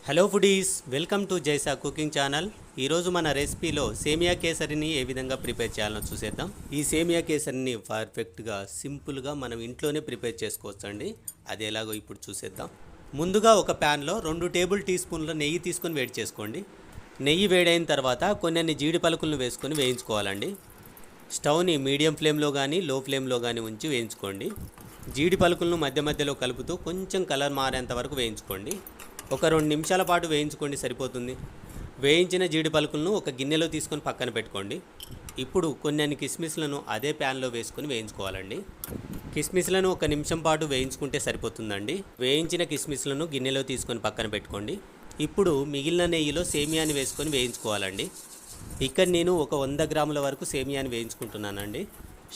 Hello foodies, welcome to Jaisa cooking channel. ఈరోజు మన రెసిపీలో సేమియా కేసరిని ఏ విధంగా ప్రిపేర్ చేయాలో చూసేద్దాం. ఈ సేమియా కేసరిని పర్ఫెక్ట్గా సింపుల్గా మనం ఇంట్లోనే ప్రిపేర్ చేసుకోవచ్చండి. అది ఎలాగో ఇప్పుడు చూసేద్దాం. ముందుగా ఒక ప్యాన్లో 2 టేబుల్ టీ స్పూన్ల నెయ్యి తీసుకొని వేడి చేసుకోండి. నెయ్యి వేడైన తర్వాత కొన్ని జీడి పలుకులను వేసుకొని వేయించుకోవాలండి. స్టవ్ని మీడియం ఫ్లేమ్లో కానీ లో ఫ్లేమ్లో కానీ ఉంచి వేయించుకోండి. జీడి పలుకులను మధ్య మధ్యలో కలుపుతూ కొంచెం కలర్ మారేంత వరకు వేయించుకోండి. ఒక 2 నిమిషాల పాటు వేయించుకోండి, సరిపోతుంది. వేయించిన జీడి పలుకులను ఒక గిన్నెలో తీసుకొని పక్కన పెట్టుకోండి. ఇప్పుడు కొన్ని కిస్మిస్లను అదే ప్యాన్లో వేసుకొని వేయించుకోవాలండి. కిస్మిస్లను 1 నిమిషం పాటు వేయించుకుంటే సరిపోతుందండి. వేయించిన కిస్మిస్లను గిన్నెలో తీసుకొని పక్కన పెట్టుకోండి. ఇప్పుడు మిగిలిన నెయ్యిలో సేమియాని వేసుకొని వేయించుకోవాలండి. ఇక్కడ నేను ఒక 100 గ్రాముల వరకు సేమియాని వేయించుకుంటున్నానండి.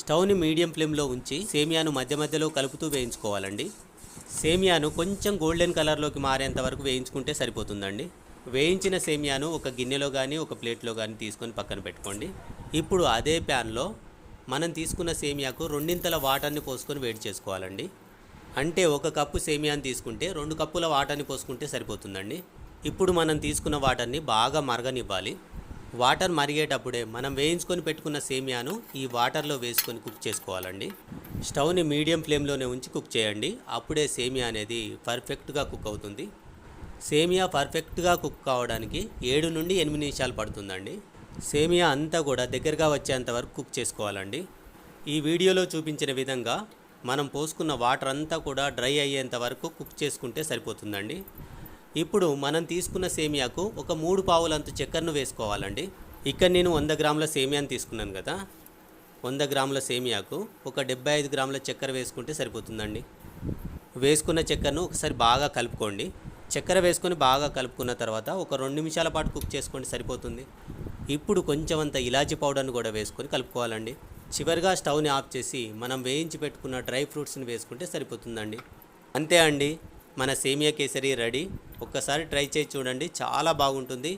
స్టవ్ని మీడియం ఫ్లేమ్లో ఉంచి సేమియాను మధ్య మధ్యలో కలుపుతూ వేయించుకోవాలండి. సేమియాను కొంచెం గోల్డెన్ కలర్లోకి మారేంత వరకు వేయించుకుంటే సరిపోతుందండి. వేయించిన సేమియాను ఒక గిన్నెలో కానీ ఒక ప్లేట్లో కానీ తీసుకొని పక్కన పెట్టుకోండి. ఇప్పుడు అదే ప్యాన్లో మనం తీసుకున్న సేమియాకు 2 వాటర్ని పోసుకొని వేడి చేసుకోవాలండి. అంటే 1 కప్పు సేమియాని తీసుకుంటే 2 కప్పుల వాటర్ని పోసుకుంటే సరిపోతుందండి. ఇప్పుడు మనం తీసుకున్న వాటర్ని బాగా మరగనివ్వాలి. వాటర్ మరిగేటప్పుడే మనం వేయించుకొని పెట్టుకున్న సేమియాను ఈ వాటర్లో వేసుకొని కుక్ చేసుకోవాలండి. స్టవ్ని మీడియం ఫ్లేమ్లోనే ఉంచి కుక్ చేయండి. అప్పుడే సేమియా అనేది పర్ఫెక్ట్గా కుక్ అవుతుంది. సేమియా పర్ఫెక్ట్గా కుక్ కావడానికి 7 నుండి 8 నిమిషాలు పడుతుందండి. సేమియా అంతా కూడా దగ్గరగా వచ్చేంత వరకు కుక్ చేసుకోవాలండి. ఈ వీడియోలో చూపించిన విధంగా మనం పోసుకున్న వాటర్ అంతా కూడా డ్రై అయ్యేంత వరకు కుక్ చేసుకుంటే సరిపోతుందండి. ఇప్పుడు మనం తీసుకున్న సేమియాకు ఒక 3 పావులంత చక్కెరను వేసుకోవాలండి. ఇక్కడ నేను 100 గ్రాముల సేమియాని తీసుకున్నాను కదా. 100 గ్రాముల సేమియాకు ఒక 75 గ్రాముల చక్కెర వేసుకుంటే సరిపోతుందండి. వేసుకున్న చక్కెరను ఒకసారి బాగా కలుపుకోండి. చక్కెర వేసుకొని బాగా కలుపుకున్న తర్వాత ఒక 2 నిమిషాల పాటు కుక్ చేసుకోండి, సరిపోతుంది. ఇప్పుడు కొంచెం అంత ఇలాచీ పౌడర్ను కూడా వేసుకొని కలుపుకోవాలండి. చివరిగా స్టవ్ని ఆఫ్ చేసి మనం వేయించి పెట్టుకున్న డ్రై ఫ్రూట్స్ని వేసుకుంటే సరిపోతుందండి. అంతే అండి, మన సేమియా కేసరి రెడీ. ఒక్కసారి ట్రై చేసి చూడండి, చాలా బాగుంటుంది.